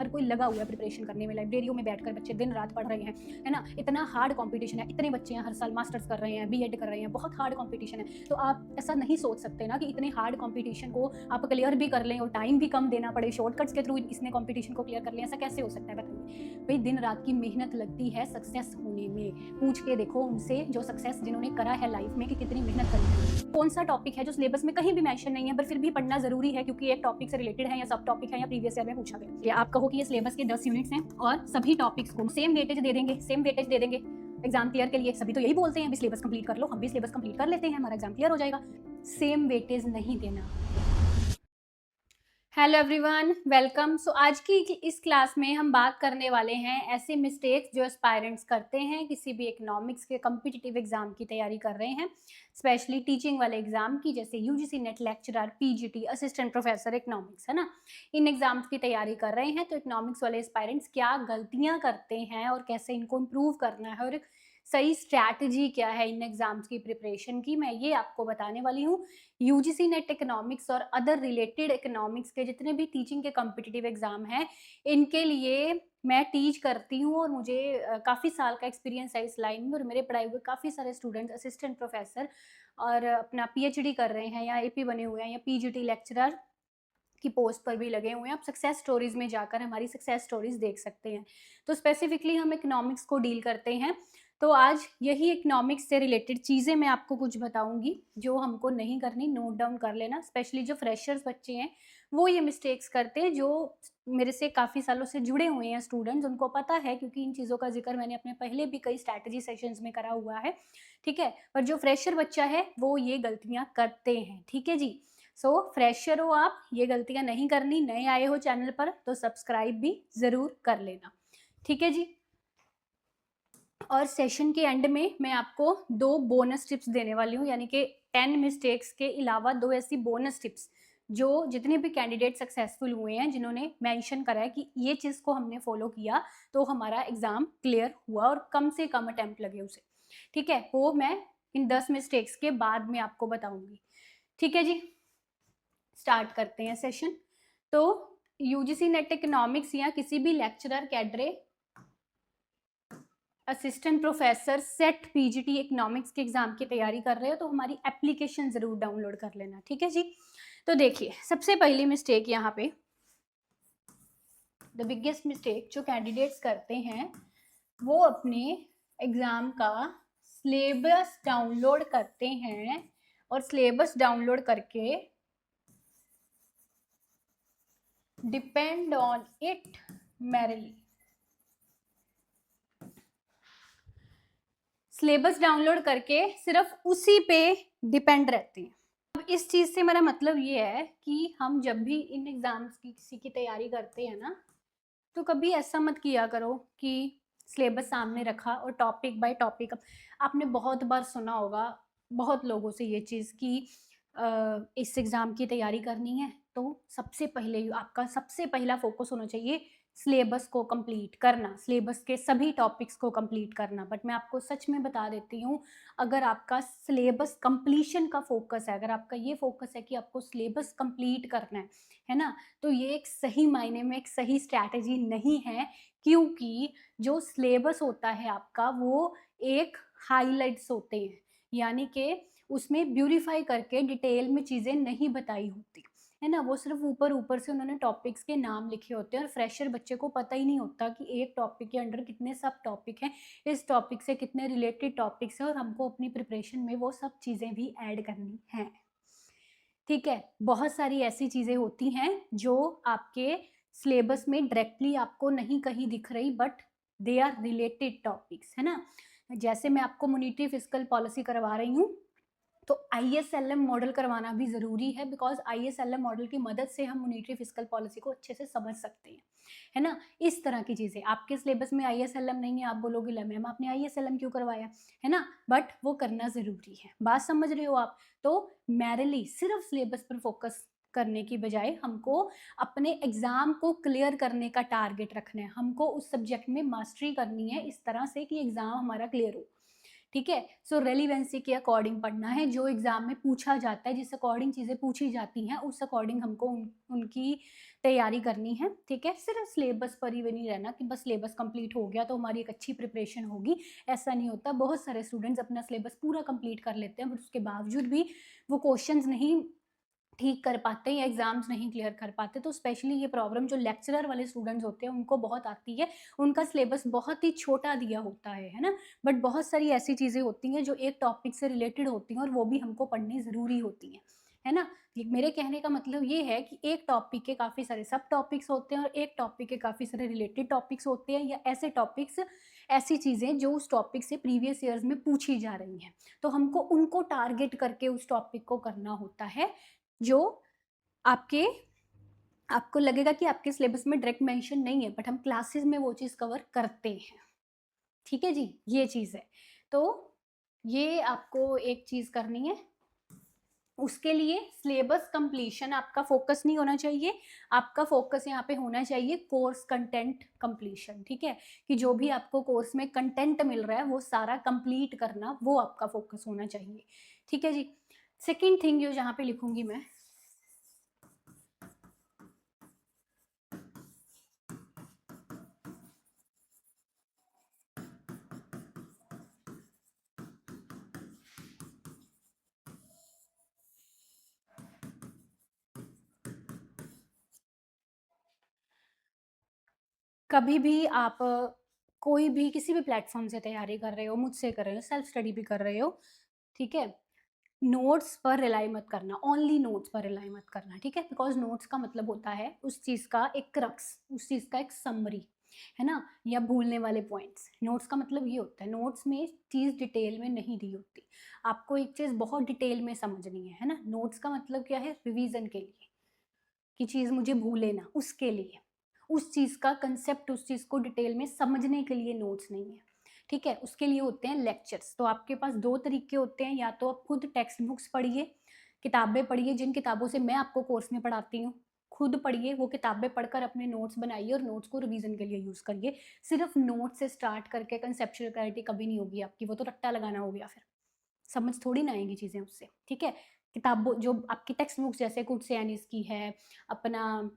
हर कोई लगा हुआ है प्रिपरेशन करने में, लाइब्रेरियों में बैठकर बच्चे दिन रात पढ़ रहे हैं, है ना। इतना हार्ड कंपटीशन है, इतने बच्चे हैं हर साल मास्टर्स कर रहे हैं, बीएड कर रहे हैं, बहुत हार्ड कंपटीशन है। तो आप ऐसा नहीं सोच सकते ना कि इतने हार्ड कंपटीशन को आप क्लियर भी कर लें और टाइम भी कम देना पड़े, शॉर्टकट्स के थ्रू इसने कंपटीशन को क्लियर कर लें, ऐसा कैसे हो सकता है बताइए। भाई दिन रात की मेहनत लगती है सक्सेस होने में। पूछ के देखो उनसे जो सक्सेस जिन्होंने करा है लाइफ में कि कितनी मेहनत करी है। कौन सा टॉपिक है जो सिलेबस में कहीं भी मेंशन नहीं है पर फिर भी पढ़ना जरूरी है क्योंकि एक टॉपिक से रिलेटेड है या सब टॉपिक है या प्रीवियस ईयर में पूछा गया। आप कहो कि ये सिलेबस के 10 यूनिट्स हैं और सभी टॉपिक्स को सेम वेटेज दे देंगे एग्जाम क्लियर के लिए। सभी तो यही बोलते हैं सिलेबस कंप्लीट कर लो, हम भी सिलेबस कंप्लीट कर लेते हैं, हमारा एग्जाम क्लियर हो जाएगा। सेम वेटेज नहीं देना। Hello everyone, welcome. सो आज की इस क्लास में हम बात करने वाले हैं ऐसे मिस्टेक्स जो एस्पायरेंट्स करते हैं किसी भी इकोनॉमिक्स के कम्पिटिटिव एग्जाम की तैयारी कर रहे हैं, स्पेशली टीचिंग वाले एग्जाम की, जैसे UGC net lecturer, PGT, assistant professor economics, है ना। इन एग्जाम्स की तैयारी कर रहे हैं तो इकोनॉमिक्स वाले एस्पायरेंट्स क्या गलतियां करते हैं और कैसे इनको इम्प्रूव करना है और सही स्ट्रैटेजी क्या है इन एग्जाम्स की प्रिपरेशन की, मैं ये आपको बताने वाली हूँ। यूजीसी नेट इकोनॉमिक्स और अदर रिलेटेड इकोनॉमिक्स के जितने भी टीचिंग के कॉम्पिटिटिव एग्जाम हैं इनके लिए मैं टीच करती हूँ और मुझे काफ़ी साल का एक्सपीरियंस है इस लाइन में और मेरे पढ़ाए हुए काफ़ी सारे स्टूडेंट्स असिस्टेंट प्रोफेसर और अपना पीएचडी कर रहे हैं या एपी बने हुए हैं या पीजीटी लेक्चरर की पोस्ट पर भी लगे हुए हैं। आप सक्सेस स्टोरीज में जाकर हमारी सक्सेस स्टोरीज देख सकते हैं। तो स्पेसिफिकली हम इकोनॉमिक्स को डील करते हैं। तो आज यही इकोनॉमिक्स से रिलेटेड चीज़ें मैं आपको कुछ बताऊंगी जो हमको नहीं करनी, नोट डाउन कर लेना। स्पेशली जो फ्रेशर्स बच्चे हैं वो ये मिस्टेक्स करते हैं, जो मेरे से काफ़ी सालों से जुड़े हुए हैं स्टूडेंट्स, उनको पता है क्योंकि इन चीज़ों का जिक्र मैंने अपने पहले भी कई स्ट्रैटेजी सेशंस में करा हुआ है, ठीक है। पर जो फ्रेशर बच्चा है वो ये गलतियाँ करते हैं, ठीक है जी। सो फ्रेशर हो आप, ये गलतियाँ नहीं करनी। नए आए हो चैनल पर तो सब्सक्राइब भी ज़रूर कर लेना, ठीक है जी। और सेशन के एंड में मैं आपको 2 बोनस टिप्स देने वाली हूँ, यानी कि 10 मिस्टेक्स के अलावा 2 ऐसी बोनस टिप्स जो जितने भी कैंडिडेट सक्सेसफुल हुए हैं जिन्होंने मेंशन करा है कि ये चीज़ को हमने फॉलो किया तो हमारा एग्जाम क्लियर हुआ और कम से कम अटेम्प्ट लगे उसे, ठीक है। वो मैं इन 10 मिस्टेक्स के बाद में आपको बताऊंगी, ठीक है जी। स्टार्ट करते हैं सेशन। तो यूजीसी नेट इकोनॉमिक्स या किसी भी lecturer, cadre, assistant professor, set, PGT economics के एग्जाम की तैयारी कर रहे हो तो हमारी एप्लीकेशन जरूर डाउनलोड कर लेना, ठीक है जी। तो देखिए सबसे पहली मिस्टेक यहाँ पे, द बिगेस्ट मिस्टेक जो कैंडिडेट्स करते हैं वो अपने एग्जाम का सिलेबस डाउनलोड करते हैं और सिलेबस डाउनलोड करके depend on it merrily, syllabus download करके सिर्फ उसी पे डिपेंड रहते हैं। अब इस चीज़ से मेरा मतलब ये है कि हम जब भी इन एग्जाम्स की किसी की तैयारी करते हैं ना तो कभी ऐसा मत किया करो कि सिलेबस सामने रखा और टॉपिक बाय टॉपिक। आपने बहुत बार सुना होगा बहुत लोगों से ये चीज़ कि इस एग्ज़ाम की तैयारी करनी है तो सबसे पहले आपका सबसे पहला फोकस होना चाहिए सिलेबस को कंप्लीट करना, सिलेबस के सभी टॉपिक्स को कंप्लीट करना। बट मैं आपको सच में बता देती हूँ, अगर आपका सिलेबस कंप्लीशन का फोकस है, अगर आपका ये फोकस है कि आपको सिलेबस कंप्लीट करना है ना, तो ये एक सही मायने में एक सही स्ट्रैटेजी नहीं है। क्योंकि जो सिलेबस होता है आपका वो एक हाइलाइट्स होते हैं, यानी कि उसमें ब्यूरीफाई करके डिटेल में चीज़ें नहीं बताई होती, है ना। वो सिर्फ ऊपर ऊपर से उन्होंने टॉपिक्स के नाम लिखे होते हैं और फ्रेशर बच्चे को पता ही नहीं होता कि एक टॉपिक के अंडर कितने सब टॉपिक हैं, इस टॉपिक से कितने रिलेटेड टॉपिक्स हैं और हमको अपनी प्रिपरेशन में वो सब चीज़ें भी ऐड करनी हैं, ठीक है। बहुत सारी ऐसी चीज़ें होती हैं जो आपके सिलेबस में डायरेक्टली आपको नहीं कहीं दिख रही but they are related topics, है ना। जैसे मैं आपको मॉनेटरी फिस्कल पॉलिसी करवा रही हूँ तो आईएसएलएम मॉडल करवाना भी ज़रूरी है, बिकॉज आईएसएलएम मॉडल की मदद से हम मॉनेटरी फिस्कल पॉलिसी को अच्छे से समझ सकते हैं, है ना। इस तरह की चीज़ें आपके सिलेबस में आईएसएलएम नहीं है, आप बोलोगे ला मैम आपने आईएसएलएम क्यों करवाया, है ना, बट वो करना ज़रूरी है। बात समझ रहे हो आप। तो मैरिली सिर्फ सिलेबस पर फोकस करने की बजाय हमको अपने एग्ज़ाम को क्लियर करने का टारगेट रखना है, हमको उस सब्जेक्ट में मास्टरी करनी है इस तरह से कि एग्ज़ाम हमारा क्लियर हो, ठीक है। सो रेलिवेंसी के अकॉर्डिंग पढ़ना है, जो एग्जाम में पूछा जाता है, जिस अकॉर्डिंग चीज़ें पूछी जाती हैं उस अकॉर्डिंग हमको उनकी तैयारी करनी है, ठीक है। सिर्फ सिलेबस पर ही नहीं रहना कि बस सिलेबस कंप्लीट हो गया तो हमारी एक अच्छी प्रिपरेशन होगी, ऐसा नहीं होता। बहुत सारे स्टूडेंट्स अपना सिलेबस पूरा कंप्लीट कर लेते हैं बट उसके बावजूद भी वो क्वेश्चंस नहीं ठीक कर पाते या एग्ज़ाम्स नहीं क्लियर कर पाते। तो स्पेशली ये प्रॉब्लम जो लेक्चरर वाले स्टूडेंट्स होते हैं उनको बहुत आती है। उनका सिलेबस बहुत ही छोटा दिया होता है ना? बट बहुत सारी ऐसी चीज़ें होती हैं जो एक टॉपिक से रिलेटेड होती हैं और वो भी हमको पढ़नी ज़रूरी होती हैं, है ना? ये मेरे कहने का मतलब ये है कि एक टॉपिक के काफ़ी सारे सब टॉपिक्स होते हैं और एक टॉपिक के काफ़ी सारे रिलेटेड टॉपिक्स होते हैं, या ऐसे टॉपिक्स, ऐसी चीज़ें जो उस टॉपिक से प्रीवियस ईयर्स में पूछी जा रही हैं। तो हमको उनको टारगेट करके उस टॉपिक को करना होता है, जो आपके आपको लगेगा कि आपके सिलेबस में डायरेक्ट मेंशन नहीं है बट हम क्लासेस में वो चीज़ कवर करते हैं। ठीक है जी, ये चीज़ है। तो ये आपको एक चीज़ करनी है। उसके लिए सिलेबस कंप्लीशन आपका फोकस नहीं होना चाहिए, आपका फोकस यहाँ पे होना चाहिए कोर्स कंटेंट कंप्लीशन, ठीक है? कि जो भी आपको कोर्स में कंटेंट मिल रहा है वो सारा कंप्लीट करना, वो आपका फोकस होना चाहिए, ठीक है जी? सेकंड थिंग जो जहाँ पे लिखूंगी मैं, कभी भी आप कोई भी किसी भी प्लेटफॉर्म से तैयारी कर रहे हो, मुझसे कर रहे हो, सेल्फ स्टडी भी कर रहे हो, ठीक है? नोट्स पर रिलाई मत करना, ओनली नोट्स पर रिलाई मत करना, ठीक है? बिकॉज़ नोट्स का मतलब होता है उस चीज़ का एक क्रक्स, उस चीज़ का एक समरी, है ना? या भूलने वाले पॉइंट्स। नोट्स का मतलब ये होता है, नोट्स में चीज़ डिटेल में नहीं दी होती। आपको एक चीज़ बहुत डिटेल में समझनी है ना? नोट्स का मतलब क्या है? रिवीज़न के लिए, कि चीज़ मुझे भूले ना, उसके लिए। उस चीज़ का कंसेप्ट, उस चीज़ को डिटेल में समझने के लिए नोट्स नहीं है, ठीक है? उसके लिए होते हैं लेक्चर्स। तो आपके पास 2 तरीके होते हैं, या तो आप खुद टेक्स्ट बुक्स पढ़िए, किताबें पढ़िए, जिन किताबों से मैं आपको कोर्स में पढ़ाती हूँ, खुद पढ़िए, वो किताबें पढ़कर अपने नोट्स बनाइए और नोट्स को रिवीजन के लिए यूज़ करिए। सिर्फ नोट्स से स्टार्ट करके कंसेप्चुअल क्लैरिटी कभी नहीं होगी आपकी, वो तो रट्टा लगाना हो गया फिर। समझ थोड़ी ना आएँगी चीज़ें उससे, ठीक है? किताबों जो आपकी टेक्स्ट बुक्स जैसे कुर्सियानिस की है, अपना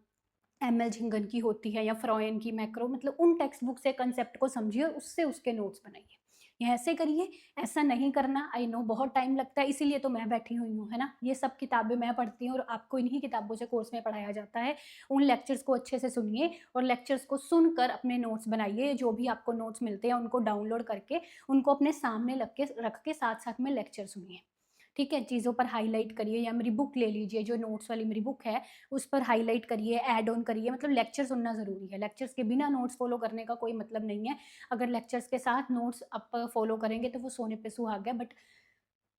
एम.एल. झिंगन की होती है या फ्रॉयन की मैक्रो, मतलब उन टेक्स्ट बुक से कंसेप्ट को समझिए और उससे उसके नोट्स बनाइए। ये ऐसे करिए, ऐसा नहीं करना। आई नो बहुत टाइम लगता है, इसीलिए तो मैं बैठी हुई हूँ, है ना? ये सब किताबें मैं पढ़ती हूँ और आपको इन्हीं किताबों से कोर्स में पढ़ाया जाता है। उन लेक्चर्स को अच्छे से सुनिए और लेक्चर्स को सुनकर अपने नोट्स बनाइए। जो भी आपको नोट्स मिलते हैं उनको डाउनलोड करके उनको अपने सामने रख के साथ-साथ में लेक्चर सुनिए। ठीक है? चीज़ों पर हाइलाइट करिए, या मेरी बुक ले लीजिए, जो नोट्स वाली मेरी बुक है, उस पर हाइलाइट करिए, ऐड ऑन करिए। मतलब लेक्चर सुनना ज़रूरी है। लेक्चर्स के बिना नोट्स फ़ॉलो करने का कोई मतलब नहीं है। अगर लेक्चर्स के साथ नोट्स आप फ़ॉलो करेंगे तो वो सोने पे सुहागा है, बट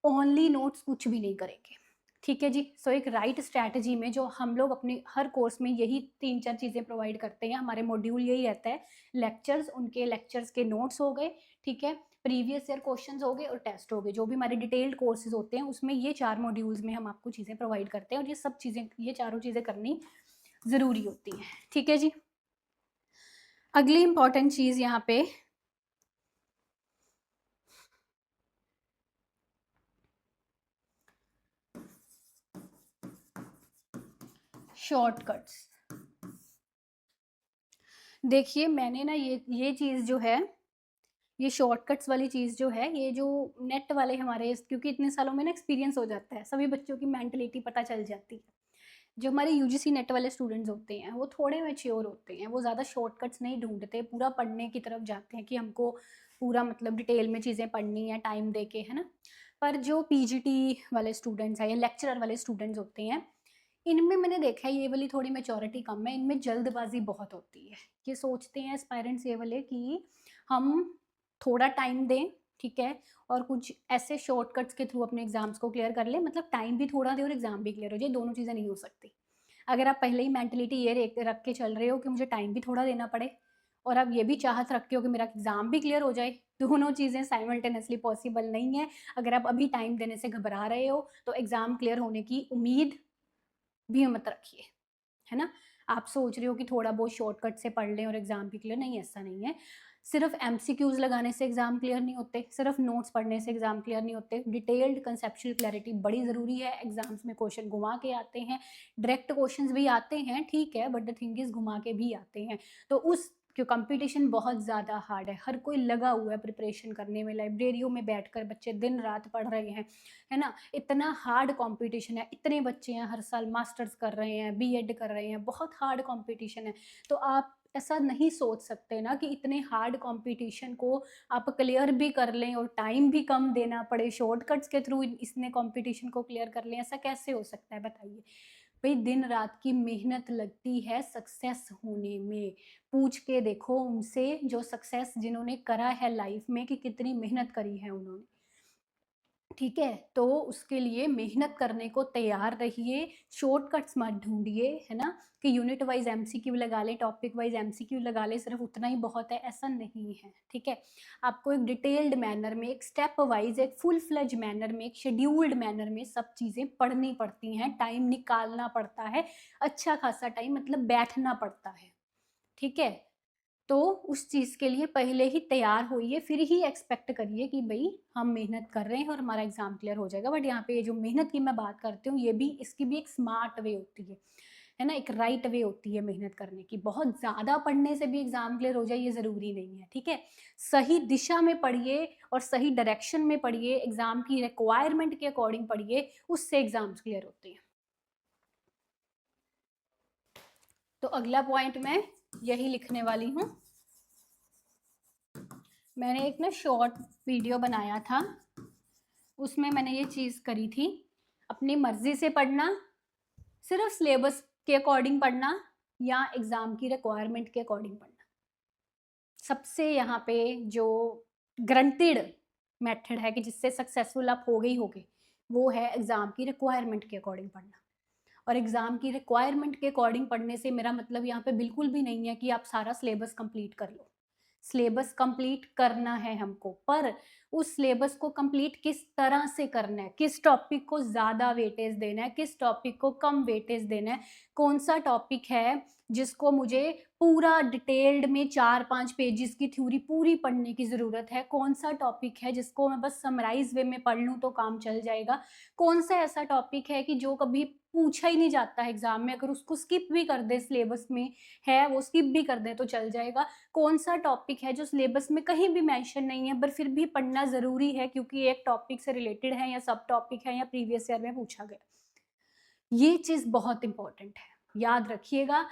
ओनली नोट्स कुछ भी नहीं करेंगे। ठीक है जी? सो एक राइट स्ट्रैटेजी में जो हम लोग अपने हर कोर्स में यही 3-4 चीज़ें प्रोवाइड करते हैं। हमारे मॉड्यूल यही रहता है, लेक्चर्स, उनके लेक्चर्स के नोट्स हो गए, ठीक है? प्रीवियस ईयर क्वेश्चंस हो गए और टेस्ट हो गए। जो भी हमारे डिटेल्ड कोर्सेज़ होते हैं उसमें ये 4 मॉड्यूल्स में हम आपको चीज़ें प्रोवाइड करते हैं और ये सब चीज़ें, ये चारों चीज़ें करनी ज़रूरी होती हैं। ठीक है जी? अगली इम्पोर्टेंट चीज़ यहाँ पे शॉर्टकट्स। देखिए मैंने ना ये चीज़ जो है, ये शॉर्टकट्स वाली चीज़ जो है, ये जो नेट वाले हमारे, क्योंकि इतने सालों में ना एक्सपीरियंस हो जाता है, सभी बच्चों की मेंटालिटी पता चल जाती है। जो हमारे यूजीसी नेट वाले स्टूडेंट्स होते हैं, वो थोड़े मैच्योर होते हैं, वो ज़्यादा शॉर्टकट्स नहीं ढूँढते, पूरा पढ़ने की तरफ जाते हैं कि हमको पूरा मतलब डिटेल में चीज़ें पढ़नी है टाइम दे के, है ना? पर जो पीजीटी वाले स्टूडेंट्स हैं या लेक्चरर वाले स्टूडेंट्स होते हैं, इनमें मैंने देखा है ये वाली थोड़ी मैच्योरिटी कम है, इनमें जल्दबाज़ी बहुत होती है। ये सोचते हैं एस्पायरेंट्स ये वाले कि हम थोड़ा टाइम दें, ठीक है? और कुछ ऐसे शॉर्टकट्स के थ्रू अपने एग्ज़ाम्स को क्लियर कर लें, मतलब टाइम भी थोड़ा दें और एग्ज़ाम भी क्लियर हो जाए, दोनों चीज़ें नहीं हो सकती। अगर आप पहले ही मेंटालिटी ये रख के चल रहे हो कि मुझे टाइम भी थोड़ा देना पड़े और आप ये भी चाहत रखते हो कि मेरा एग्ज़ाम भी क्लियर हो जाए, दोनों चीज़ें साइमल्टेनियसली पॉसिबल नहीं है। अगर आप अभी टाइम देने से घबरा रहे हो, तो एग्ज़ाम क्लियर होने की उम्मीद भी मत रखिए, है ना? आप सोच रहे हो कि थोड़ा बहुत शॉर्टकट से पढ़ लें और एग्ज़ाम भी क्लियर, नहीं, ऐसा नहीं है। सिर्फ एमसीक्यूज लगाने से एग्जाम क्लियर नहीं होते, सिर्फ नोट्स पढ़ने से एग्जाम क्लियर नहीं होते। डिटेल्ड कंसेप्चुअल क्लैरिटी बड़ी ज़रूरी है। एग्जाम्स में क्वेश्चन घुमा के आते हैं, डायरेक्ट क्वेश्चंस भी आते हैं, ठीक है, बट द थिंग इज घुमा के भी आते हैं। तो उस क्यों कंपटीशन बहुत ज़्यादा हार्ड है, हर कोई लगा हुआ है प्रिपरेशन करने में, लाइब्रेरियों में बैठकर बच्चे दिन रात पढ़ रहे हैं, है ना। इतना हार्ड कंपटीशन है, इतने बच्चे हैं हर साल मास्टर्स कर रहे हैं, बीएड कर रहे हैं, बहुत हार्ड कंपटीशन है। तो आप ऐसा नहीं सोच सकते ना कि इतने हार्ड कंपटीशन को आप क्लियर भी कर लें और टाइम भी कम देना पड़े, शॉर्टकट्स के थ्रू इसने कंपटीशन को क्लियर कर लें, ऐसा कैसे हो सकता है बताइए। भाई दिन रात की मेहनत लगती है सक्सेस होने में। पूछ के देखो उनसे जो सक्सेस जिन्होंने करा है लाइफ में कि कितनी मेहनत करी है उन्होंने, ठीक है। तो उसके लिए मेहनत करने को तैयार रहिए, शॉर्टकट्स मत ढूंढिए, है ना, कि यूनिट वाइज एमसीक्यू लगा ले, टॉपिक वाइज एमसीक्यू लगा ले, सिर्फ उतना ही बहुत है, ऐसा नहीं है, ठीक है। आपको एक डिटेल्ड मैनर में, एक स्टेप वाइज, एक फुल फ्लेज मैनर में, एक शेड्यूल्ड मैनर में सब चीज़ें पढ़नी पड़ती हैं, टाइम निकालना पड़ता है, अच्छा खासा टाइम, मतलब बैठना पड़ता है, ठीक है। तो उस चीज़ के लिए पहले ही तैयार होइए, फिर ही एक्सपेक्ट करिए कि भाई हम मेहनत कर रहे हैं और हमारा एग्ज़ाम क्लियर हो जाएगा। बट यहाँ पे जो मेहनत की मैं बात करती हूँ, ये भी, इसकी भी एक स्मार्ट वे होती है ना, एक राइट वे होती है मेहनत करने की। बहुत ज़्यादा पढ़ने से भी एग्ज़ाम क्लियर हो जाए ये ज़रूरी नहीं है, ठीक है। सही दिशा में पढ़िए और सही डायरेक्शन में पढ़िए, एग्ज़ाम की रिक्वायरमेंट के अकॉर्डिंग पढ़िए, उससे एग्ज़ाम्स क्लियर होते हैं। तो अगला पॉइंट मैं यही लिखने वाली हूँ। मैंने एक ना शॉर्ट वीडियो बनाया था, उसमें मैंने ये चीज़ करी थी, अपनी मर्जी से पढ़ना, सिर्फ सिलेबस के अकॉर्डिंग पढ़ना या एग्ज़ाम की रिक्वायरमेंट के अकॉर्डिंग पढ़ना। सबसे यहाँ पे जो ग्रंटेड मेथड है कि जिससे सक्सेसफुल आप हो गई होगे, वो है एग्ज़ाम की रिक्वायरमेंट के अकॉर्डिंग पढ़ना। और एग्ज़ाम की रिक्वायरमेंट के अकॉर्डिंग पढ़ने से मेरा मतलब यहाँ पे बिल्कुल भी नहीं है कि आप सारा सिलेबस कंप्लीट कर लो। सिलेबस कंप्लीट करना है हमको, पर उस सिलेबस को कंप्लीट किस तरह से करना है, किस टॉपिक को ज़्यादा वेटेज देना है, किस टॉपिक को कम वेटेज देना है, कौन सा टॉपिक है जिसको मुझे पूरा डिटेल्ड में 4-5 पेजेस की थ्योरी पूरी पढ़ने की ज़रूरत है, कौन सा टॉपिक है जिसको मैं बस समराइज वे में पढ़ लूँ तो काम चल जाएगा, कौन सा ऐसा टॉपिक है कि जो कभी पूछा ही नहीं जाता है एग्ज़ाम में, अगर उसको स्किप भी कर दे, सिलेबस में है वो स्किप भी कर दें तो चल जाएगा। कौन सा टॉपिक है जो सिलेबस में कहीं भी मेंशन नहीं है पर फिर भी पढ़ना ज़रूरी है क्योंकि एक टॉपिक से रिलेटेड है या सब टॉपिक है या प्रीवियस ईयर में पूछा गया। ये चीज़ बहुत इंपॉर्टेंट है, याद रखिएगा।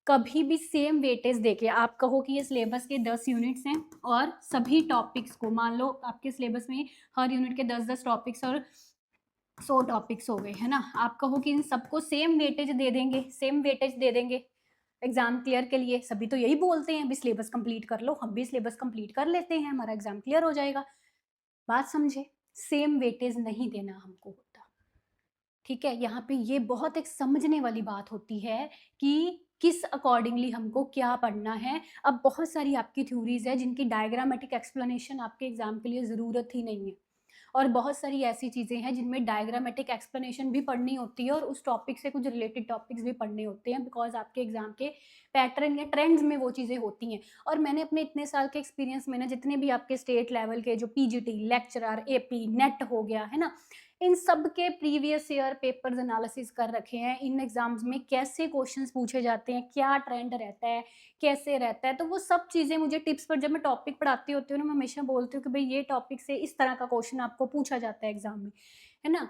कभी भी सेम वेटेज देके आप कहो कि ये सिलेबस के 10 यूनिट्स हैं और सभी टॉपिक्स को, मान लो आपके सिलेबस में हर यूनिट के 10-10 टॉपिक्स और 100 टॉपिक्स हो गए, है ना। आप कहो कि इन सबको सेम वेटेज दे देंगे, सेम वेटेज दे देंगे एग्जाम क्लियर के लिए, सभी तो यही बोलते हैं, अभी सिलेबस कंप्लीट कर लो, हम भी सिलेबस कंप्लीट कर लेते हैं, हमारा एग्जाम क्लियर हो जाएगा। बात समझे, सेम वेटेज नहीं देना हमको होता, ठीक है। यहाँ पे ये बहुत एक समझने वाली बात होती है कि किस अकॉर्डिंगली हमको क्या पढ़ना है। अब बहुत सारी आपकी थ्योरीज है जिनकी डायग्रामेटिक एक्सप्लेनेशन आपके एग्जाम के लिए ज़रूरत ही नहीं है, और बहुत सारी ऐसी चीज़ें हैं जिनमें डायग्रामेटिक एक्सप्लेनेशन भी पढ़नी होती है और उस टॉपिक से कुछ रिलेटेड टॉपिक्स भी पढ़ने होते हैं, बिकॉज आपके एग्जाम के पैटर्न या ट्रेंड्स में वो चीज़ें होती हैं। और मैंने अपने इतने साल के एक्सपीरियंस में ना, जितने भी आपके स्टेट लेवल के जो पीजीटी, लेक्चरर, एपी, नेट हो गया, है ना, इन सब के प्रीवियस ईयर पेपर्स एनालिसिस कर रखे हैं, इन एग्जाम्स में कैसे क्वेश्चंस पूछे जाते हैं, क्या ट्रेंड रहता है, कैसे रहता है। तो वो सब चीज़ें मुझे टिप्स पर जब मैं टॉपिक पढ़ाती होती हूँ ना, मैं हमेशा बोलती हूँ कि भाई ये टॉपिक से इस तरह का क्वेश्चन आपको पूछा जाता है एग्जाम में, है ना।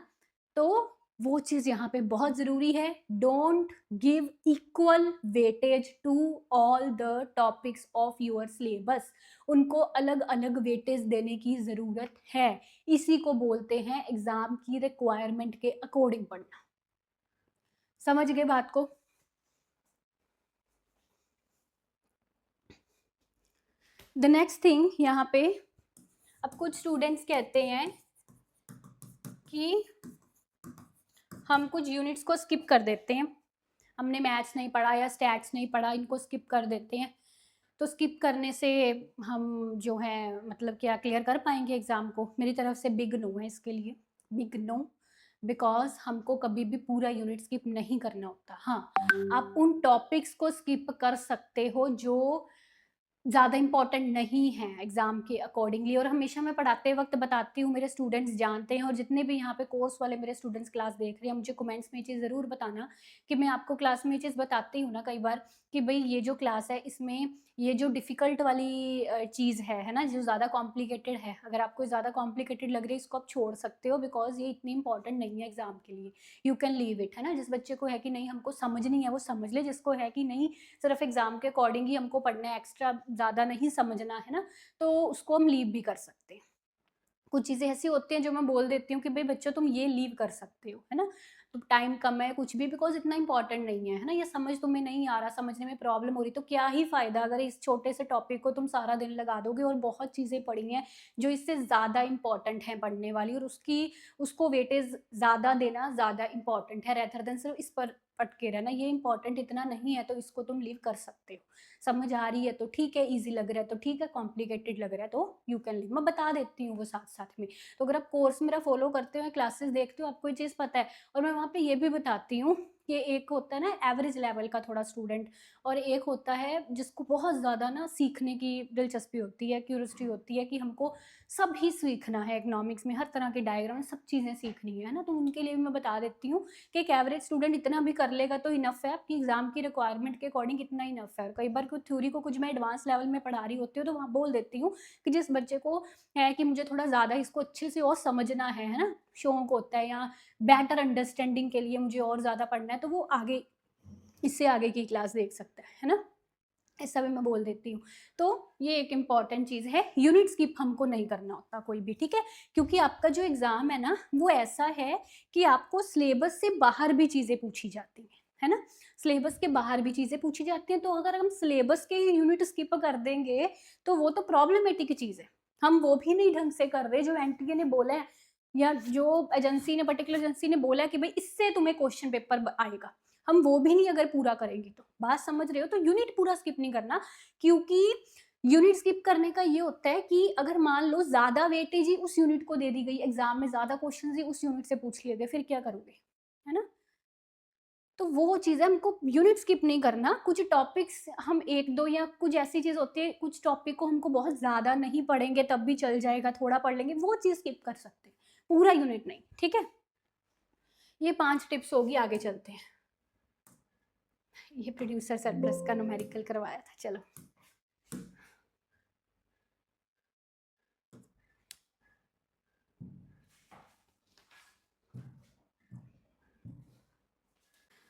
तो वो चीज़ यहाँ पे बहुत ज़रूरी है। Don't give equal weightage to all the topics of your syllabus, उनको अलग अलग वेटेज देने की ज़रूरत है। इसी को बोलते हैं एग्जाम की रिक्वायरमेंट के अकॉर्डिंग पढ़ना। समझ गए बात को। द नेक्स्ट थिंग यहाँ पे, अब कुछ स्टूडेंट्स कहते हैं कि हम कुछ यूनिट्स को स्किप कर देते हैं, हमने मैथ्स नहीं पढ़ा या स्टैट्स नहीं पढ़ा, इनको स्किप कर देते हैं, तो स्किप करने से हम जो है मतलब क्या क्लियर कर पाएंगे एग्ज़ाम को। मेरी तरफ से बिग नो है इसके लिए, बिग नो, बिकॉज हमको कभी भी पूरा यूनिट स्किप नहीं करना होता। हाँ, आप उन टॉपिक्स को स्किप कर सकते हो जो ज़्यादा इम्पोर्टेंट नहीं है एग्ज़ाम के अकॉर्डिंगली, और हमेशा मैं पढ़ाते वक़्त बताती हूँ, मेरे स्टूडेंट्स जानते हैं, और जितने भी यहाँ पे कोर्स वाले मेरे स्टूडेंट्स क्लास देख रहे हैं, मुझे कमेंट्स में ये चीज़ ज़रूर बताना कि मैं आपको क्लास में ये चीज़ बताती हूँ ना कई बार कि भई ये जो क्लास है इसमें ये जो डिफ़िकल्ट वाली चीज़ है ना? जो ज़्यादा कॉम्प्लिकेटेड है, अगर आपको ज़्यादा कॉम्प्लिकेटेड लग रही है इसको आप छोड़ सकते हो, बिकॉज़ ये इतनी इम्पोर्टेंट नहीं है एग्ज़ाम के लिए। यू कैन लीव इट, है ना? जिस बच्चे को है कि नहीं हमको समझनी है वो समझ ले, जिसको है कि नहीं सिर्फ एग्ज़ाम के अकॉर्डिंग ही हमको पढ़ना है, एक्स्ट्रा ज़्यादा नहीं समझना है ना, तो उसको हम लीव भी कर सकते हैं। कुछ चीज़ें ऐसी होती हैं जो मैं बोल देती हूँ कि भई बच्चों तुम ये लीव कर सकते हो, है ना? तो टाइम कम है कुछ भी, बिकॉज़ इतना इम्पोर्टेंट नहीं है ना? ये समझ तुम्हें नहीं आ रहा, समझने में प्रॉब्लम हो रही, तो क्या ही फ़ायदा अगर इस छोटे से टॉपिक को तुम सारा दिन लगा दोगे, और बहुत चीज़ें पड़ी हैं जो इससे ज़्यादा इम्पोर्टेंट हैं पढ़ने वाली, और उसको वेटेज ज़्यादा देना ज़्यादा इम्पोर्टेंट है रेदर देन सिर्फ़ इस पर अटके रहना। ये इम्पोर्टेंट इतना नहीं है तो इसको तुम लीव कर सकते हो। समझ आ रही है तो ठीक है, ईज़ी लग रहा है तो ठीक है, कॉम्प्लिकेटेड लग रहा है तो यू कैन लीव। मैं बता देती हूँ वो साथ-साथ में। तो अगर आप कोर्स मेरा फ़ॉलो करते हो, क्लासेस देखते हो, आपको ये चीज़ पता है, और मैं वहाँ पे ये भी बताती हूँ कि एक होता है ना एवरेज लेवल का थोड़ा स्टूडेंट, और एक होता है जिसको बहुत ज़्यादा ना सीखने की दिलचस्पी होती है, क्यूरियोसिटी होती है कि हमको सब ही सीखना है इकोनॉमिक्स में, हर तरह के डायग्राम, सब चीज़ें सीखनी है ना? तो उनके लिए भी मैं बता देती हूँ कि एक एवरेज स्टूडेंट इतना भी कर लेगा तो इनफ है, आपकी एग्ज़ाम की रिक्वायरमेंट के अकॉर्डिंग इतना इनफ है। कई बार कुछ थ्योरी को कुछ मैं एडवांस लेवल में पढ़ा रही होती हूँ, तो वहाँ बोल देती हूँ कि जिस बच्चे को है कि मुझे थोड़ा ज़्यादा इसको अच्छे से और समझना है ना? शौक होता है, या बेटर अंडरस्टैंडिंग के लिए मुझे और ज़्यादा पढ़ना है, तो वो आगे इससे आगे की क्लास देख सकता है ना? ऐसा भी मैं बोल देती हूँ। तो ये एक इम्पॉर्टेंट चीज़ है, यूनिट स्किप हमको नहीं करना होता कोई भी, ठीक है? क्योंकि आपका जो एग्ज़ाम है ना, वो ऐसा है कि आपको सिलेबस से बाहर भी चीज़ें पूछी जाती हैं, है ना? सिलेबस के बाहर भी चीज़ें पूछी जाती हैं, तो अगर हम सिलेबस के यूनिट स्किप कर देंगे, तो वो तो प्रॉब्लमैटिक चीज़ है। हम वो भी नहीं ढंग से कर रहे जो एनटीए ने बोला है, या जो एजेंसी ने, पर्टिकुलर एजेंसी ने बोला है कि भई इससे तुम्हें क्वेश्चन पेपर ब आएगा। हम वो भी नहीं अगर पूरा करेंगे तो। बात समझ रहे हो? तो यूनिट पूरा स्किप नहीं करना, क्योंकि यूनिट स्किप करने का ये होता है कि अगर मान लो ज़्यादा वेटेज ही उस यूनिट को दे दी गई, एग्ज़ाम में ज़्यादा क्वेश्चन्स ही उस यूनिट से पूछ लिए गए, फिर क्या करोगे? है ना? तो वो चीज़ है, हमको यूनिट स्किप नहीं करना। कुछ टॉपिक्स हम 1-2, या कुछ ऐसी चीज़ होती है, कुछ टॉपिक को हमको बहुत ज़्यादा नहीं पढ़ेंगे तब भी चल जाएगा, थोड़ा पढ़ लेंगे, वो चीज़ स्किप कर सकते हैं। पूरा यूनिट नहीं, ठीक है? ये 5 टिप्स होगी, आगे चलते हैं। ये प्रोड्यूसर सरप्लस का न्यूमेरिकल करवाया था, चलो।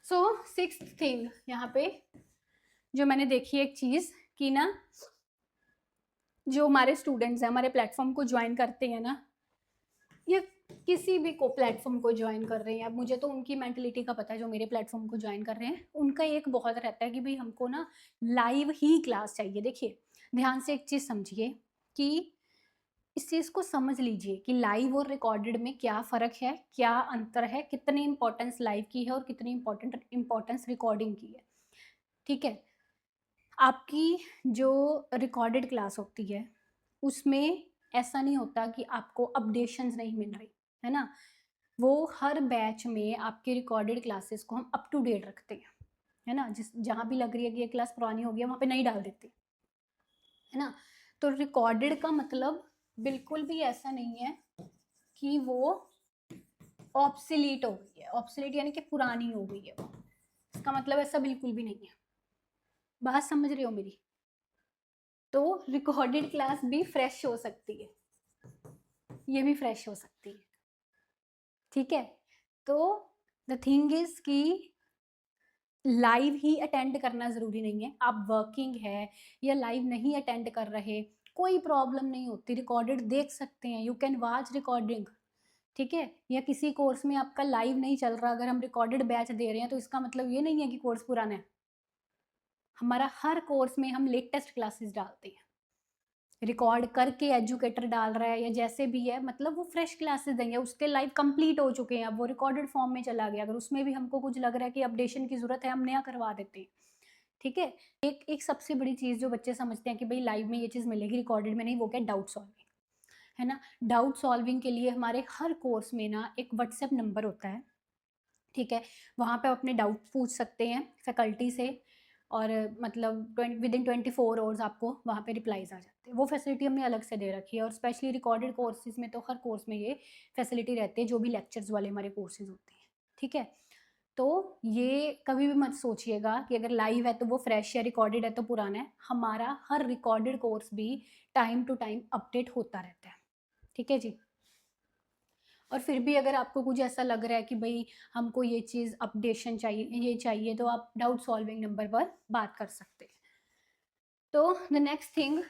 सो सिक्स्थ थिंग यहाँ पे जो मैंने देखी एक चीज़ कि ना, जो हमारे स्टूडेंट्स हैं, हमारे प्लेटफॉर्म को ज्वाइन करते हैं ना, या किसी भी को प्लेटफॉर्म को ज्वाइन कर रहे हैं, अब मुझे तो उनकी मेंटलिटी का पता है जो मेरे प्लेटफॉर्म को ज्वाइन कर रहे हैं, उनका एक बहुत रहता है कि भाई हमको ना लाइव ही क्लास चाहिए। देखिए, ध्यान से एक चीज़ समझिए कि इस चीज़ को समझ लीजिए कि लाइव और रिकॉर्डेड में क्या फ़र्क है, क्या अंतर है, कितनी इंपॉर्टेंस लाइव की है और कितनी इंपॉर्टेंस रिकॉर्डिंग की है, ठीक है? आपकी जो रिकॉर्डेड क्लास होती है, उसमें ऐसा नहीं होता कि आपको अपडेशंस नहीं मिल रही, है ना? वो हर बैच में आपकी रिकॉर्डेड क्लासेस को हम अप टू डेट रखते हैं, है ना? जहाँ भी लग रही है कि ये क्लास पुरानी हो गई है, वहाँ पे नई डाल देते हैं, है ना? तो रिकॉर्डेड का मतलब बिल्कुल भी ऐसा नहीं है कि वो ऑब्सोलीट हो गई है। ऑब्सोलीट यानी कि पुरानी हो गई है वो, इसका मतलब ऐसा बिल्कुल भी नहीं है। बात समझ रहे हो मेरी? तो रिकॉर्डेड क्लास भी फ्रेश हो सकती है, ये भी फ्रेश हो सकती है, ठीक है? तो द थिंग इज कि लाइव ही अटेंड करना ज़रूरी नहीं है। आप वर्किंग है या लाइव नहीं अटेंड कर रहे, कोई प्रॉब्लम नहीं होती, रिकॉर्डेड देख सकते हैं, यू कैन वॉच रिकॉर्डिंग, ठीक है? या किसी कोर्स में आपका लाइव नहीं चल रहा, अगर हम रिकॉर्डेड बैच दे रहे हैं तो इसका मतलब ये नहीं है कि कोर्स पुराना है। हमारा हर कोर्स में हम लेटेस्ट क्लासेस डालते हैं, रिकॉर्ड करके एजुकेटर डाल रहा है या जैसे भी है, मतलब वो फ्रेश क्लासेस देंगे, उसके लाइव कंप्लीट हो चुके हैं, अब वो रिकॉर्डेड फॉर्म में चला गया, अगर उसमें भी हमको कुछ लग रहा है कि अपडेशन की ज़रूरत है, हम नया करवा देते हैं, ठीक है? एक एक सबसे बड़ी चीज़ जो बच्चे समझते हैं कि भई लाइव में ये चीज़ मिलेगी, रिकॉर्डेड में नहीं, वो क्या, डाउट सॉल्विंग, है ना? डाउट सॉल्विंग के लिए हमारे हर कोर्स में ना एक व्हाट्सएप नंबर होता है, ठीक है? वहाँ पे आप अपने डाउट पूछ सकते हैं फैकल्टी से, और मतलब विद इन 24 आवर्स आपको वहाँ पे रिप्लाईज़ आ जाते हैं। वो फैसिलिटी हमने अलग से दे रखी है और स्पेशली रिकॉर्डेड कोर्सेज़ में तो हर कोर्स में ये फैसिलिटी रहती है, जो भी लेक्चर्स वाले हमारे कोर्सेज़ होते हैं, ठीक है? तो ये कभी भी मत सोचिएगा कि अगर लाइव है तो वो फ्रेश है, रिकॉर्डेड है तो पुराना है। हमारा हर रिकॉर्डेड कोर्स भी टाइम टू टाइम अपडेट होता रहता है, ठीक है जी? और फिर भी अगर आपको कुछ ऐसा लग रहा है कि भई हमको ये चीज़ अपडेशन चाहिए, ये चाहिए, तो आप डाउट सॉल्विंग नंबर पर बात कर सकते हैं। तो द नेक्स्ट थिंग,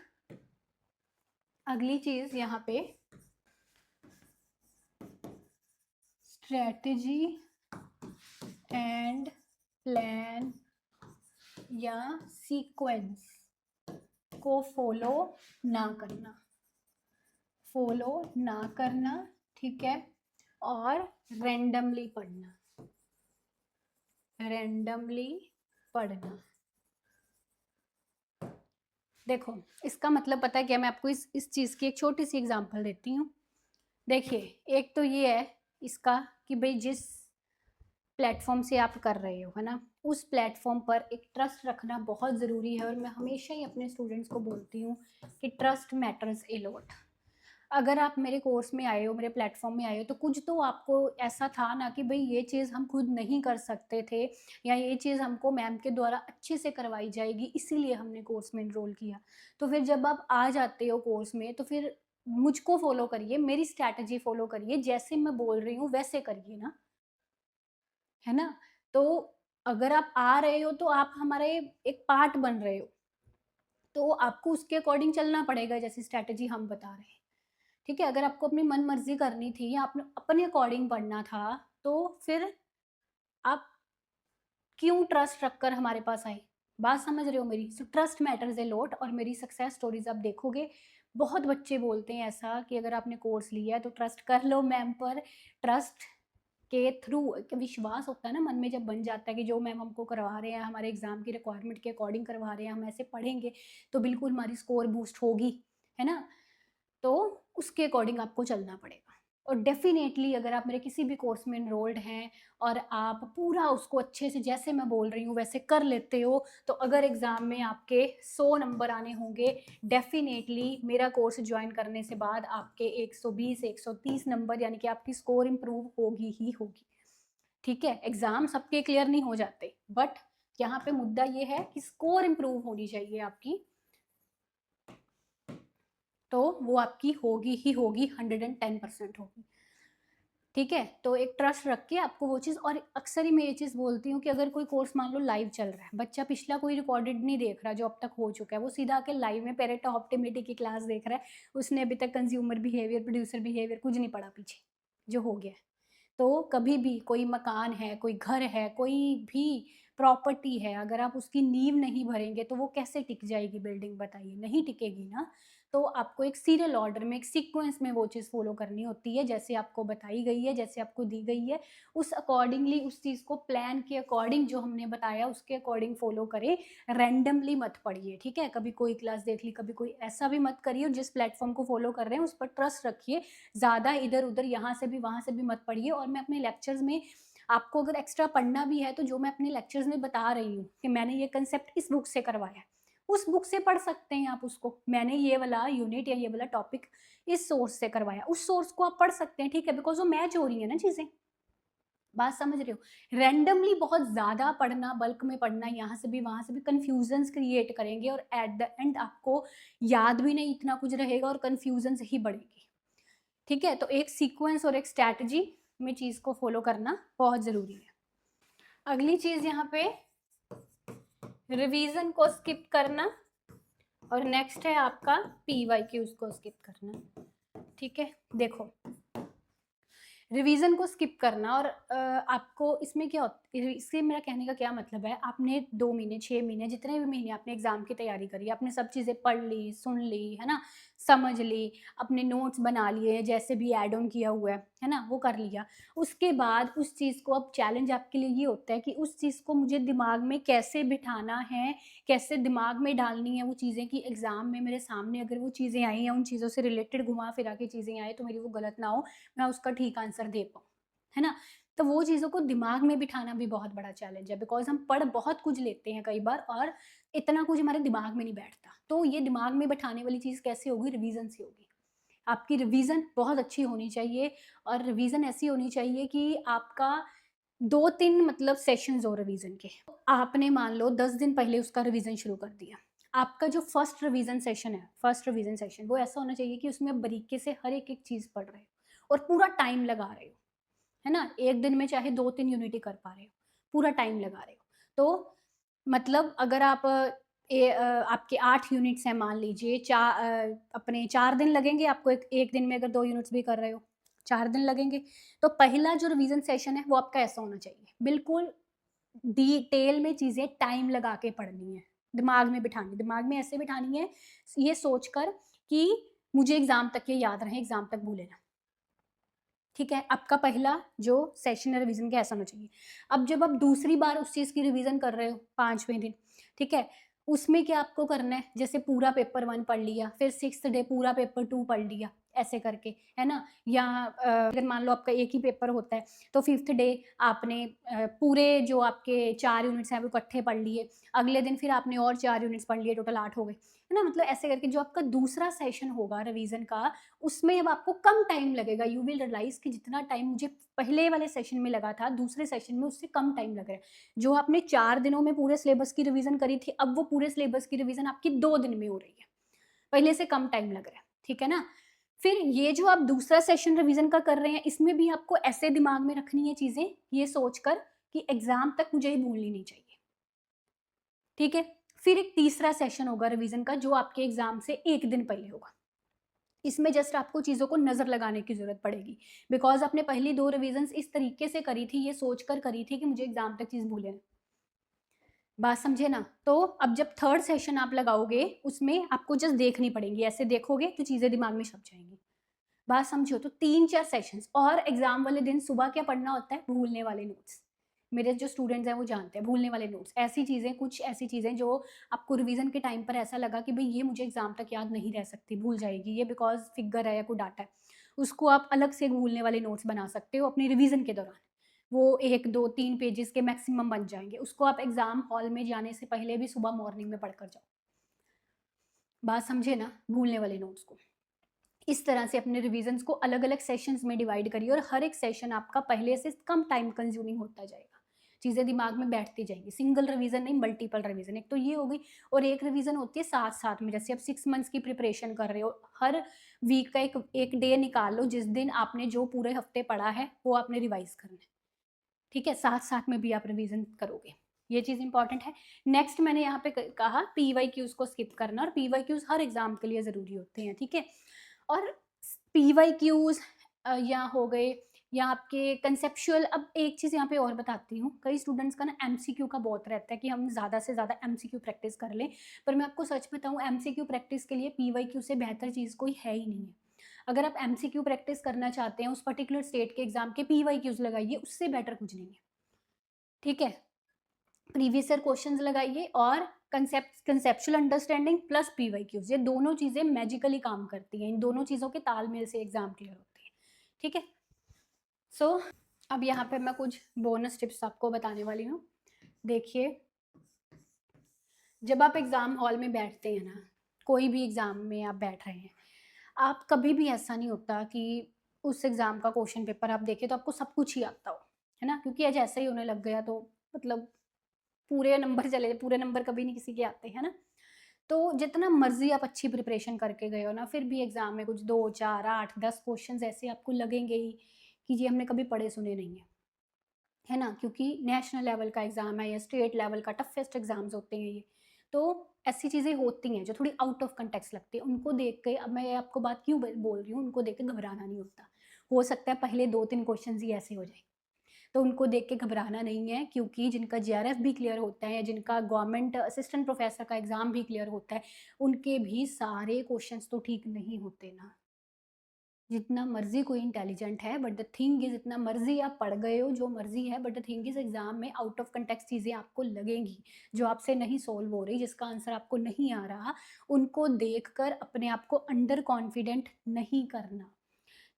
अगली चीज़ यहाँ पे स्ट्रैटेजी एंड प्लान या सीक्वेंस को फॉलो ना करना, ठीक है? और रैंडमली पढ़ना। देखो, इसका मतलब पता है क्या? मैं आपको इस चीज़ की एक छोटी सी एग्जांपल देती हूँ। देखिए, एक तो ये है इसका कि भाई जिस प्लेटफॉर्म से आप कर रहे हो, है ना, उस प्लेटफॉर्म पर एक ट्रस्ट रखना बहुत ज़रूरी है। और मैं हमेशा ही अपने स्टूडेंट्स को बोलती हूँ कि ट्रस्ट मैटर्स ए लॉट। अगर आप मेरे कोर्स में आए हो, मेरे प्लेटफॉर्म में आए हो, तो कुछ तो आपको ऐसा था ना कि भाई ये चीज़ हम खुद नहीं कर सकते थे, या ये चीज़ हमको मैम के द्वारा अच्छे से करवाई जाएगी, इसीलिए हमने कोर्स में इनरोल किया। तो फिर जब आप आ जाते हो कोर्स में, तो फिर मुझको फॉलो करिए, मेरी स्ट्रैटेजी फॉलो करिए, जैसे मैं बोल रही हूँ वैसे करिए ना, है ना? तो अगर आप आ रहे हो तो आप हमारे एक पार्ट बन रहे हो, तो आपको उसके अकॉर्डिंग चलना पड़ेगा जैसी स्ट्रैटेजी हम बता रहे हैं। ठीक है? अगर आपको अपनी मन मर्ज़ी करनी थी या आपने अपने अकॉर्डिंग पढ़ना था, तो फिर आप क्यों ट्रस्ट रखकर हमारे पास आए? बात समझ रहे हो मेरी? So trust matters a lot. और मेरी सक्सेस स्टोरीज़ आप देखोगे, बहुत बच्चे बोलते हैं ऐसा कि अगर आपने कोर्स लिया है तो ट्रस्ट कर लो मैम पर। ट्रस्ट के थ्रू एक विश्वास होता है ना मन में, जब बन जाता है कि जो मैम हमको करवा रहे हैं, हमारे एग्ज़ाम की रिक्वायरमेंट के अकॉर्डिंग करवा रहे हैं, हम ऐसे पढ़ेंगे तो बिल्कुल हमारी स्कोर बूस्ट होगी, है ना? तो उसके अकॉर्डिंग आपको चलना पड़ेगा। और डेफ़िनेटली अगर आप मेरे किसी भी कोर्स में एनरोल्ड हैं और आप पूरा उसको अच्छे से जैसे मैं बोल रही हूँ वैसे कर लेते हो, तो अगर एग्ज़ाम में आपके 100 नंबर आने होंगे, डेफ़िनेटली मेरा कोर्स जॉइन करने से बाद आपके 120 130 नंबर, यानी कि आपकी स्कोर इम्प्रूव होगी ही होगी। ठीक है? एग्ज़ाम सबके क्लियर नहीं हो जाते, बट यहाँ पे मुद्दा ये है कि स्कोर इम्प्रूव होनी चाहिए आपकी, तो वो आपकी होगी ही होगी, 110% होगी। ठीक है? तो एक ट्रस्ट रख के आपको वो चीज़। और अक्सर ही मैं ये चीज़ बोलती हूँ कि अगर कोई कोर्स मान लो लाइव चल रहा है, बच्चा पिछला कोई रिकॉर्डेड नहीं देख रहा जो अब तक हो चुका है, वो सीधा आके लाइव में पेरेटो ऑप्टिमिटी की क्लास देख रहा है, उसने अभी तक कंज्यूमर बिहेवियर, प्रोड्यूसर बिहेवियर कुछ नहीं पढ़ा पीछे, जो हो गया है। तो कभी भी कोई मकान है, कोई घर है, कोई भी प्रॉपर्टी है, अगर आप उसकी नींव नहीं भरेंगे तो वो कैसे टिक जाएगी बिल्डिंग, बताइए? नहीं टिकेगी ना। तो आपको एक सीरियल ऑर्डर में, एक सीक्वेंस में वो चीज़ फ़ॉलो करनी होती है, जैसे आपको बताई गई है, जैसे आपको दी गई है, उस अकॉर्डिंगली उस चीज़ को प्लान के अकॉर्डिंग जो हमने बताया उसके अकॉर्डिंग फ़ॉलो करें। रैंडमली मत पढ़िए, ठीक है? कभी कोई क्लास देख ली, कभी कोई, ऐसा भी मत करिए। और जिस प्लेटफ़ॉर्म को फ़ॉलो कर रहे हैं उस पर ट्रस्ट रखिए। ज़्यादा इधर-उधर यहाँ से भी वहाँ से भी मत पढ़िए। और मैं अपने लेक्चर्स में आपको अगर एक्स्ट्रा पढ़ना भी है तो जो मैं अपने लेक्चर्स में बता रही हूँ कि मैंने ये कंसेप्ट इस बुक से करवाया है, उस बुक से पढ़ सकते हैं आप उसको। मैंने ये वाला यूनिट या ये वाला टॉपिक इस सोर्स से करवाया, उस सोर्स को आप पढ़ सकते हैं, ठीक है? बिकॉज़ वो मैच हो रही है ना चीज़ें। बात समझ रहे हो? रैंडमली बहुत ज़्यादा पढ़ना, बल्क में पढ़ना, यहाँ से भी वहाँ से भी, कन्फ्यूज़न्स क्रिएट करेंगे और एट द एंड आपको याद भी नहीं इतना कुछ रहेगा और कन्फ्यूज़न्स ही बढ़ेगी। ठीक है? तो एक सीक्वेंस और एक स्ट्रैटेजी में चीज़ को फ़ॉलो करना बहुत ज़रूरी है। अगली चीज़ यहाँ पे रिवीजन को स्किप करना, और नेक्स्ट है आपका पीवाईक्यूज को स्किप करना। ठीक है? देखो, रिवीजन को स्किप करना और आपको इसमें क्या इससे मेरा कहने का क्या मतलब है, आपने 2 महीने, 6 महीने, जितने भी महीने आपने एग्ज़ाम की तैयारी करी, आपने सब चीज़ें पढ़ ली, सुन ली, है ना? समझ ली, अपने नोट्स बना लिए, जैसे भी ऐड ऑन किया हुआ है ना? वो कर लिया। उसके बाद उस चीज़ को, अब चैलेंज आपके लिए ये होता है कि उस चीज़ को मुझे दिमाग में कैसे बिठाना है, कैसे दिमाग में डालनी है वो चीज़ें कि एग्ज़ाम में मेरे सामने अगर वो चीज़ें आई हैं, उन चीज़ों से रिलेटेड घुमा-फिरा के चीज़ें आएँ तो मेरी वो गलत ना हो, मैं उसका ठीक आंसर दे पाऊँ, है ना? तो वो चीज़ों को दिमाग में बिठाना भी बहुत बड़ा चैलेंज है, बिकॉज़ हम पढ़ बहुत कुछ लेते हैं कई बार और इतना कुछ हमारे दिमाग में नहीं बैठता। तो ये दिमाग में बैठाने वाली चीज़ कैसे होगी? रिवीज़न से होगी। आपकी रिवीज़न बहुत अच्छी होनी चाहिए और रिवीज़न ऐसी होनी चाहिए कि आपका 2-3 मतलब सेशंस हो रिवीज़न के। आपने मान लो 10 दिन पहले उसका रिवीज़न शुरू कर दिया। आपका जो फर्स्ट रिवीज़न सेशन है, फर्स्ट रिवीज़न सेशन वो ऐसा होना चाहिए कि उसमें आप बारीकी से हर एक-एक चीज़ पढ़ रहे हो और पूरा टाइम लगा रहे हो, है ना? 1 दिन में चाहे 2-3 यूनिट ही कर पा रहे हो, पूरा टाइम लगा रहे हो। तो मतलब अगर आप आपके 8 यूनिट्स हैं मान लीजिए अपने 4 दिन लगेंगे आपको एक दिन में अगर 2 यूनिट्स भी कर रहे हो, 4 दिन लगेंगे। तो पहला जो रिवीज़न सेशन है वो आपका ऐसा होना चाहिए, बिल्कुल डिटेल में चीज़ें टाइम लगा के पढ़नी है, दिमाग में ऐसे बिठानी है, ये सोचकर कि मुझे एग्ज़ाम तक ये याद रहे, एग्ज़ाम तक भूले ना। ठीक है? आपका पहला जो सेशन है रिवीज़न का ऐसा होना चाहिए। अब जब आप दूसरी बार उस चीज़ की रिवीज़न कर रहे हो 5वें दिन, ठीक है? उसमें क्या आपको करना है, जैसे पूरा पेपर 1 पढ़ लिया, फिर 6th डे पूरा पेपर 2 पढ़ लिया, ऐसे करके, है ना? या अगर मान लो आपका एक ही पेपर होता है, तो 5th डे आपने पूरे जो आपके 4 यूनिट्स हैं वो इकट्ठे पढ़ लिए, अगले दिन फिर आपने और 4 यूनिट्स पढ़ लिए, टोटल 8 हो गए, है ना? मतलब ऐसे करके जो आपका दूसरा सेशन होगा रिवीज़न का उसमें अब आपको कम टाइम लगेगा, यू विल रियलाइज़ कि जितना टाइम मुझे पहले वाले सेशन में लगा था, दूसरे सेशन में उससे कम टाइम लग रहा है। जो आपने 4 दिनों में पूरे सिलेबस की रिवीज़न करी थी, अब वो पूरे सिलेबस की रिवीज़न आपकी 2 दिन में हो रही है। पहले से कम टाइम लग रहा है, ठीक है ना? फिर ये जो आप दूसरा सेशन रिवीज़न का कर रहे हैं, इसमें भी आपको ऐसे दिमाग में रखनी है चीज़ें, ये सोचकर कि एग्ज़ाम तक मुझे ये भूलनी नहीं चाहिए, ठीक है? फिर एक तीसरा सेशन होगा रिवीज़न का, जो आपके एग्ज़ाम से 1 दिन पहले होगा। इसमें जस्ट आपको चीज़ों को नज़र लगाने की ज़रूरत पड़ेगी, बिकॉज़ आपने पहली 2 रिवीज़न्स इस तरीके से करी थी, ये सोचकर करी थी कि मुझे एग्ज़ाम तक चीज़ भूले ना। बात समझे ना? तो अब जब थर्ड सेशन आप लगाओगे, उसमें आपको जस्ट देखनी पड़ेंगी, ऐसे देखोगे तो चीज़ें दिमाग में छप जाएँगी। बात समझो तो 3-4 सेशंस और एग्ज़ाम वाले दिन सुबह क्या पढ़ना होता है? भूलने वाले नोट्स। मेरे जो स्टूडेंट्स हैं वो जानते हैं, भूलने वाले नोट्स। ऐसी चीज़ें कुछ ऐसी चीज़ें जो आपको रिवीज़न के टाइम पर ऐसा लगा कि भई ये मुझे एग्ज़ाम तक याद नहीं रह सकती, भूल जाएगी ये बिकॉज़ फिगर है या कोई डाटा है। उसको आप अलग से भूलने वाले नोट्स बना सकते हो अपनी रिवीज़न के दौरान। वो 1, 2, 3 पेजेज़ के मैक्सिमम बन जाएँगे। उसको आप एग्ज़ाम हॉल में जाने से पहले भी सुबह मॉर्निंग में पढ़कर जाओ। बात समझे ना? भूलने वाले नोट्स को। इस तरह से अपने रिवीजन्स को अलग-अलग सेशंस में डिवाइड करिए और हर एक सेशन आपका पहले से कम टाइम कंज्यूमिंग होता जाएगा। चीज़ें दिमाग में बैठती जाएँगी। सिंगल रिवीजन नहीं, मल्टीपल रिवीजन। एक तो ये हो गई और एक रिवीजन होती है साथ-साथ में। जैसे आप 6 मंथ्स की प्रिपरेशन कर रहे हो, हर वीक का एक एक डे निकाल लो जिस दिन आपने जो पूरे हफ्ते पढ़ा है, वो आपने रिवाइज़ करना है। ठीक है? साथ-साथ में भी आप रिवीजन करोगे। ये चीज़ इम्पोर्टेंट है। नेक्स्ट मैंने यहाँ पे क कहा पीवाईक्यूज़ को स्किप करना और पीवाईक्यूज़ हर एग्ज़ाम के लिए ज़रूरी होते हैं, ठीक है? और पीवाईक्यूज़ या हो गए या आपके कंसेप्चुअल अब एक चीज़ यहाँ पे और बताती हूँ, कई स्टूडेंट्स का ना एमसीक्यू का बहुत रहता है कि हम ज़्यादा से ज़्यादा एमसीक्यू प्रैक्टिस कर लें, पर मैं आपको सच बताऊँ एमसीक्यू प्रैक्टिस के लिए पीवाईक्यू से बेहतर चीज़ कोई है ही नहीं है। अगर आप एमसीक्यू प्रैक्टिस करना चाहते हैं उस पर्टिकुलर स्टेट के एग्ज़ाम के पीवाईक्यूज़ लगाइए, उससे बेटर कुछ नहीं है, ठीक है? प्रीवियस ईयर क्वेश्चंस लगाइए और कंसेप्चुअल अंडरस्टैंडिंग प्लस पीवाईक्यूज ये दोनों चीजें मैजिकली काम करती हैं इन दोनों चीजों के तालमेल से एग्जाम क्लियर होती है ठीक है सो अब यहाँ पे मैं कुछ बोनस टिप्स आपको बताने वाली हूँ देखिए जब आप एग्जाम हॉल में बैठते हैं ना कोई भी एग्जाम में आप बैठ रहे हैं आप कभी भी ऐसा नहीं होता कि उस एग्जाम का क्वेश्चन पेपर आप देखें तो आपको सब कुछ ही आता हो है ना क्योंकि आज ऐसा ही होने लग गया तो मतलब पूरे नंबर कभी नहीं किसी के आते, है ना? तो जितना मर्ज़ी आप अच्छी प्रिपरेशन करके गए हो ना, फिर भी एग्ज़ाम में कुछ 2, 4, 8, 10 क्वेश्चन्स ऐसे आपको लगेंगे ही कि ये हमने कभी पढ़े सुने नहीं है, है ना? क्योंकि नेशनल लेवल का एग्ज़ाम है या स्टेट लेवल का टफ़ेस्ट एग्ज़ाम्स होते हैं ये। तो ऐसी चीज़ें होती हैं जो थोड़ी आउट ऑफ कॉन्टेक्स्ट लगती है, उनको देख के अब मैं आपको बात क्यों ब बोल रही हूँ, उनको देख के घबराना नहीं होता। हो सकता है पहले 2-3 क्वेश्चन्स ही ऐसे हो जाएँ। तो उनको देख के घबराना नहीं है क्योंकि जिनका जेआरएफ भी क्लियर होता है या जिनका गवर्नमेंट असिस्टेंट प्रोफेसर का एग्ज़ाम भी क्लियर होता है, उनके भी सारे क्वेश्चंस तो ठीक नहीं होते ना। जितना मर्ज़ी कोई इंटेलिजेंट है बट द थिंग इज़ इतना मर्ज़ी आप पढ़ गए हो, जो मर्ज़ी है but the thing is exam में आउट ऑफ कॉन्टेक्स्ट चीज़ें आपको लगेंगी, जो आपसे नहीं सॉल्व हो रही, जिसका आंसर आपको नहीं आ रहा, उनको देखकर अपने आप को अंडर कॉन्फिडेंट नहीं करना।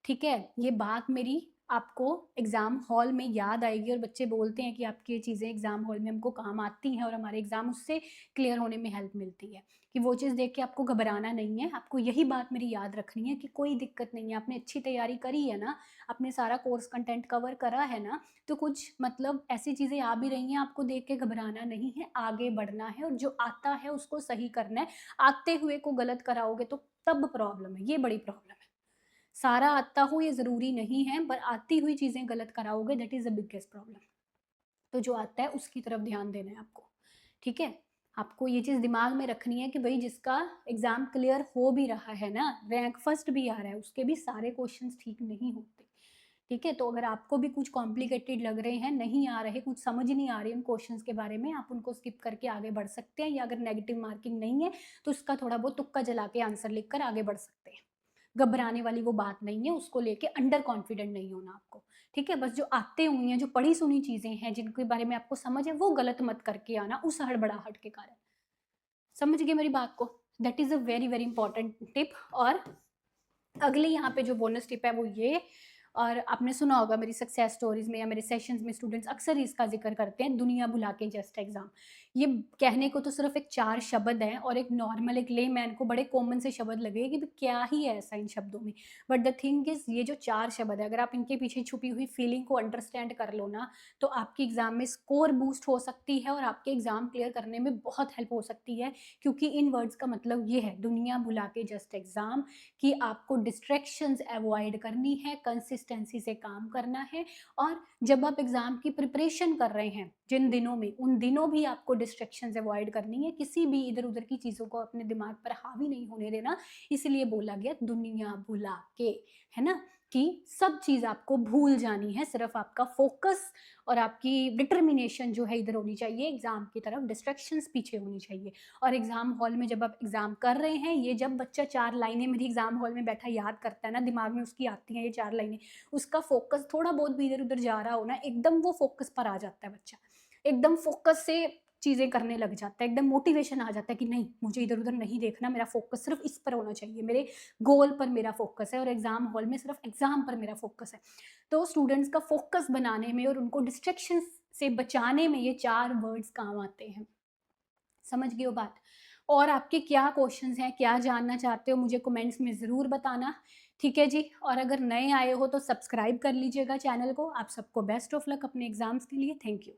ठीक है? ये बात मेरी आपको एग्ज़ाम हॉल में याद आएगी, और बच्चे बोलते हैं कि आपकी ये चीज़ें एग्ज़ाम हॉल में हमको काम आती हैं और हमारे एग्ज़ाम उससे क्लियर होने में हेल्प मिलती है, कि वो चीज़ देख के आपको घबराना नहीं है। आपको यही बात मेरी याद रखनी है कि कोई दिक्कत नहीं है, आपने अच्छी तैयारी करी है ना, आपने सारा कोर्स कंटेंट कवर करा है ना, तो कुछ मतलब ऐसी चीज़ें आ भी रही हैं, आपको देख के घबराना नहीं है, आगे बढ़ना है और जो आता है उसको सही करना है। आते हुए को गलत कराओगे तो तब प्रॉब्लम है, ये बड़ी प्रॉब्लम है। सारा आता हो ये ज़रूरी नहीं है, पर आती हुई चीज़ें गलत कराओगे that is the biggest problem. तो जो आता है उसकी तरफ ध्यान देना है आपको, ठीक है? आपको ये चीज़ दिमाग में रखनी है कि भई जिसका एग्ज़ाम क्लियर हो भी रहा है ना, रैंक फर्स्ट भी आ रहा है, उसके भी सारे क्वेश्चंस ठीक नहीं होते, ठीक है? तो अगर आपको भी कुछ कॉम्प्लिकेटेड लग रहे हैं, नहीं आ रहे, कुछ समझ नहीं आ रही उन क्वेश्चंस के बारे में, आप उनको स्किप करके आगे बढ़ सकते हैं, या अगर नेगेटिव मार्किंग नहीं है, तो उसका थोड़ा बहुत तुक्का चला के आंसर लिखकर आगे बढ़ सकते हैं। घबराने वाली वो बात नहीं है, उसको लेके अंडर कॉन्फिडेंट नहीं होना आपको, ठीक है? बस जो आते हुए हैं, जो पढ़ी-सुनी चीज़ें हैं, जिनके बारे में आपको समझ है, वो गलत मत करके आना उस हड़बड़ाहट के कारण। समझ गए मेरी बात को? That is a very, very important tip. और अगली यहाँ पे जो बोनस टिप है वो ये, और आपने सुना होगा मेरी सक्सेस स्टोरीज़ में या मेरे सेशंस में स्टूडेंट्स अक्सर इसका ज़िक्र करते हैं, दुनिया भुला के जस्ट एग्ज़ाम। ये कहने को तो सिर्फ़ एक 4 शब्द हैं, और एक नॉर्मल एक लेमैन को बड़े कॉमन से शब्द लगेगा कि भई क्या ही है ऐसा इन शब्दों में। बट द थिंग इज़, ये जो 4 शब्द है, अगर आप इनके पीछे छुपी हुई फीलिंग को अंडरस्टैंड कर लो ना, तो आपकी एग्ज़ाम में स्कोर बूस्ट हो सकती है और आपके एग्ज़ाम क्लियर करने में बहुत हेल्प हो सकती है। क्योंकि इन वर्ड्स का मतलब ये है, दुनिया भुला के जस्ट एग्ज़ाम, कि आपको डिस्ट्रैक्शंस अवॉइड करनी है, कंसिस्टेंसी से काम करना है। और जब आप एग्ज़ाम की प्रिपरेशन कर रहे हैं, जिन दिनों में, उन दिनों भी आपको डिस्ट्रैक्शंस अवॉइड करनी है, किसी भी इधर-उधर की चीज़ों को अपने दिमाग पर हावी नहीं होने देना। इसलिए बोला गया दुनिया भुला के, है ना? कि सब चीज़ आपको भूल जानी है, सिर्फ़ आपका फ़ोकस और आपकी डिटर्मिनेशन जो है इधर होनी चाहिए, एग्ज़ाम की तरफ डिस्ट्रैक्शंस पीछे होनी चाहिए। और एग्ज़ाम हॉल में जब आप एग्ज़ाम कर रहे हैं, ये जब बच्चा 4 लाइनें मेरी एग्ज़ाम हॉल में बैठा याद करता है ना, दिमाग में उसकी आती हैं ये 4 लाइनें, उसका फ़ोकस थोड़ा बहुत भी इधर-उधर जा रहा हो ना, एकदम वो फ़ोकस पर आ जाता है बच्चा। एकदम फ़ोकस से चीज़ें करने लग जाता है, एकदम मोटिवेशन आ जाता है कि नहीं, मुझे इधर-उधर नहीं देखना, मेरा फ़ोकस सिर्फ़ इस पर होना चाहिए, मेरे गोल पर मेरा फ़ोकस है और एग्ज़ाम हॉल में सिर्फ़ एग्ज़ाम पर मेरा फ़ोकस है। तो स्टूडेंट्स का फ़ोकस बनाने में और उनको डिस्ट्रैक्शंस से बचाने में ये 4 वर्ड्स काम आते हैं। समझ गए हो बात? और आपके क्या क्वेश्चंस हैं, क्या जानना चाहते हो, मुझे कमेंट्स में ज़रूर बताना, ठीक है जी? और अगर नए आए हो तो सब्सक्राइब कर लीजिएगा चैनल को। आप सबको बेस्ट ऑफ लक अपने एग्ज़ाम्स के लिए। Thank you.